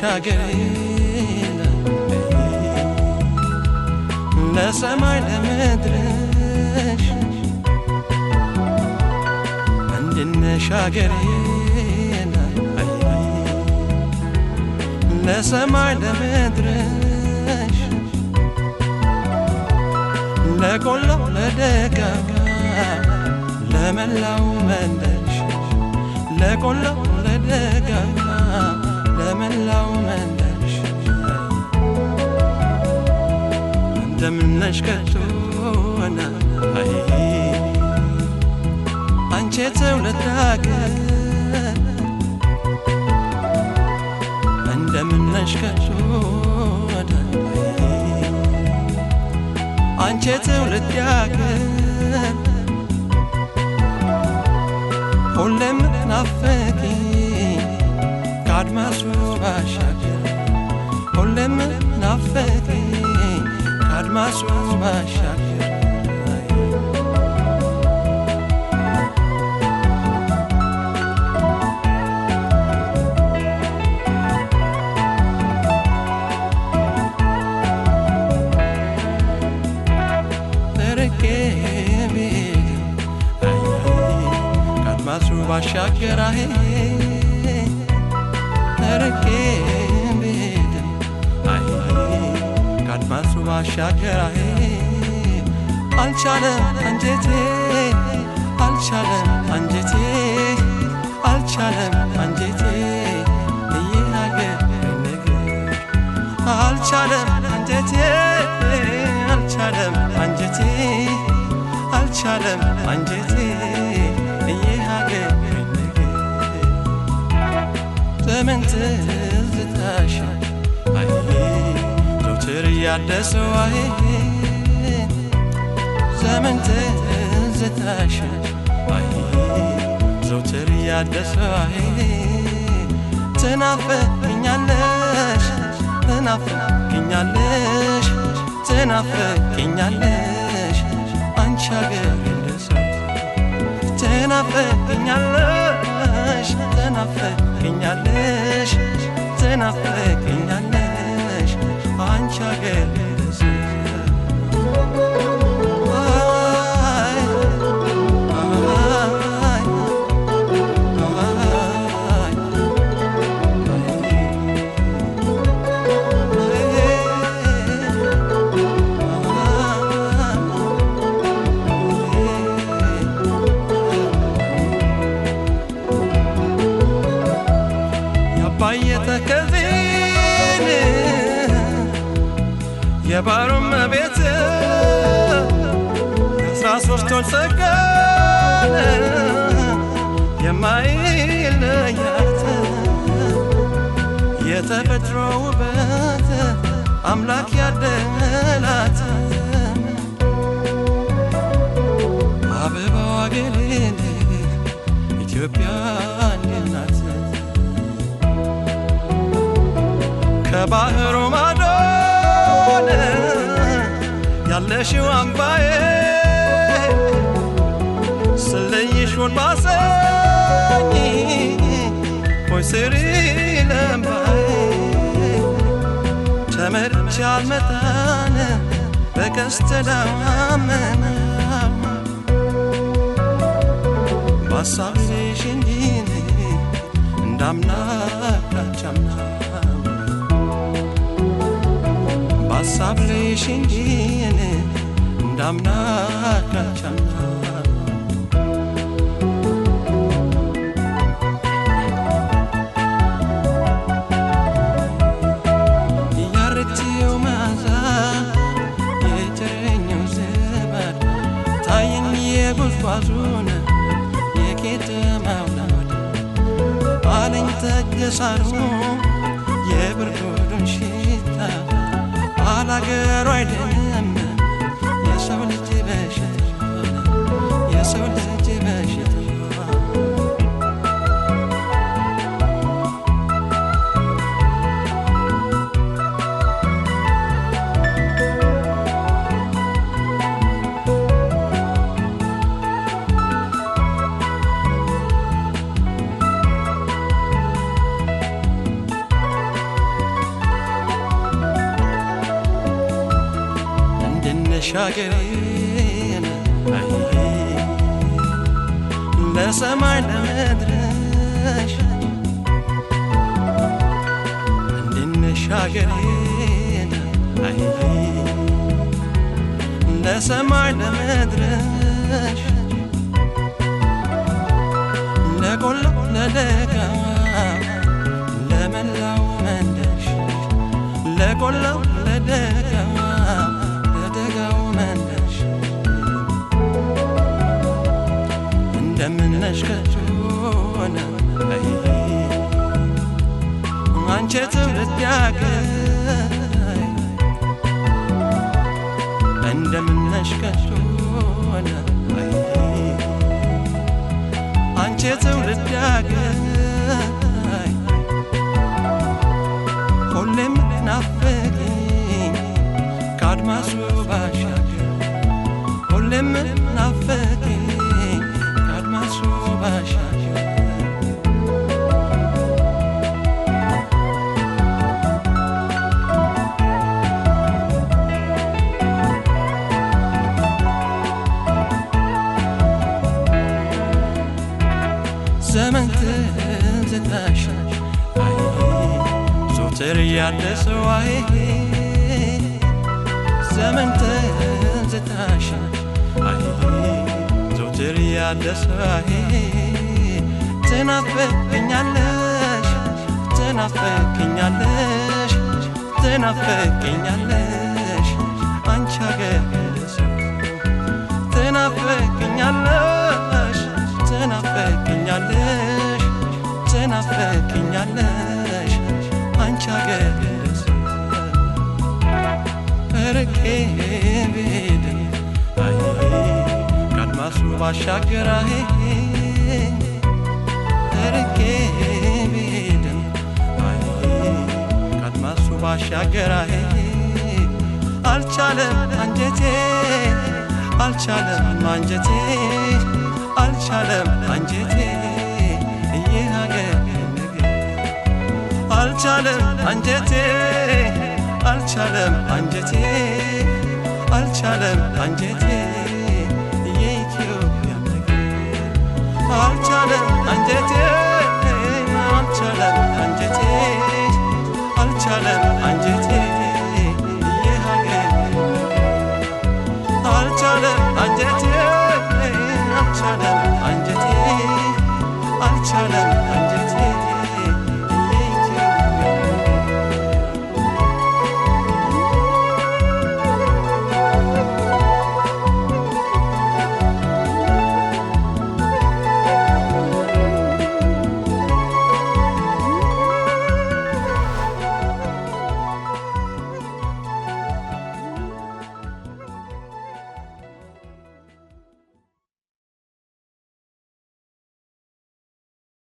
ሻገሬን ለሰማይ ለምድርሽ አንድነሽ ሻገሬን ለሰማይ ለምድርሽ ለቆላው ለደጋጋ ለመላው መንደርሽ ለቆላው ለደጋጋ ለመላው መንደርሽ እንደምነሽ ከቶና አይ አንቺ ትውልድ አገር እንደምነሽ ከቶና አንቺ ትውልድ አገር ሁሌም ናፈቂ ካድማሱ ባሻገር ሁሌም ናፈቂ ካድማሱ ባሻገር ባሻገር አይ ተረኬ ቤት አይ ካድማሱ ባሻገር አይ አልቻለም አንጀቴ አልቻለም አንጀቴ አልቻለም አንጀቴ እየናገር ነገር አልቻለም አንጀቴ አልቻለም አንጀቴ አልቻለም አንጀቴ እየናገር ዘመን ትዝታሽ አይ ዘውትር ያደሰው አይ ዘመን ትዝታሽ አይ ዘውትር ያደሰው አይ ትናፍቂኛለሽ ትናፍቂኛለሽ ትናፍቂኛለሽ አንቺ አገር እንደሰው ትናፍቂኛለሽ ትናፍቂኛለሽ ትናፍቂኛለሽ አንቺ አገር እንደሰው ባየተከዚን የባሩም ቤት 13 ወር ሰቀለ የማይለያት የተፈጥሮ ውበት አምላክ ያደላት አበባዋ ገሌሌ ኢትዮጵያ እንድናት ከባህሩ ማዶ ያለሽው አምባዬ ስለይሽ ወንባሰኝ ወይ ስሪ ለምባዬ ተመርቼ አልመጣን በቀስተ ዳመና ባሳብሽ እንጂ እንዳምና ካቻምና ባሳብሽ እንጂ እንዳምና ካቻምና ያርቲው ማዛ የተረኘው ዘመድ ታየኝ የጉዝጓዙን የቄጠማው ናድ አለኝ ተገሳሩ የብርዱን ሽታ አላገሩ አይደለም የሰው ልጅ በሽታ የሰው ልጅ በሽታ እንድንሻገር ለሰማይ ለመድረሽ እንድንሻገር ለሰማይ ለመድረሽ ለቆላ ለደጋ ለመላው መንደሽ ለቆላ ለደጋ ለደጋው መንደሽ እንደምነሽ ከቶነ አንቺ ትውልድ ያገር እንደምነሽ ከቶነ አንቺ ትውልድ ያገር ሁሌም ናፍቂኝ ከአድማሱ ባሻገር ሁሌም ናፍቂኝ ከአድማሱ ባሻገር ዘመን ትዝታሽ ዞትር ያለሰው ዘመን ትዝታሽ ዞትር ያለሰው ትናፍቂኛለሽ ትናፍቂኛለሽ ትናፍቂኛለሽ አንቺ አገር ሰው ትናፍቂኛለሽ ትናፍቂኛለሽ ትናፍቂኛለሽ አንቺ አገር ርቄ ብሄድም ከአድማሱ ባሻገር ርቄ ብሄድም ከአድማሱ ባሻገር አልቻለም አንጀቴ አልቻለም አንጀቴ አልቻለም አንጀቴ የሀገር ነገር አልቻለም አንጀቴ አልቻለም አንጀቴ አልቻለም አንጀቴ የኢትዮጵያ ነገር አልቻለም አንጀቴ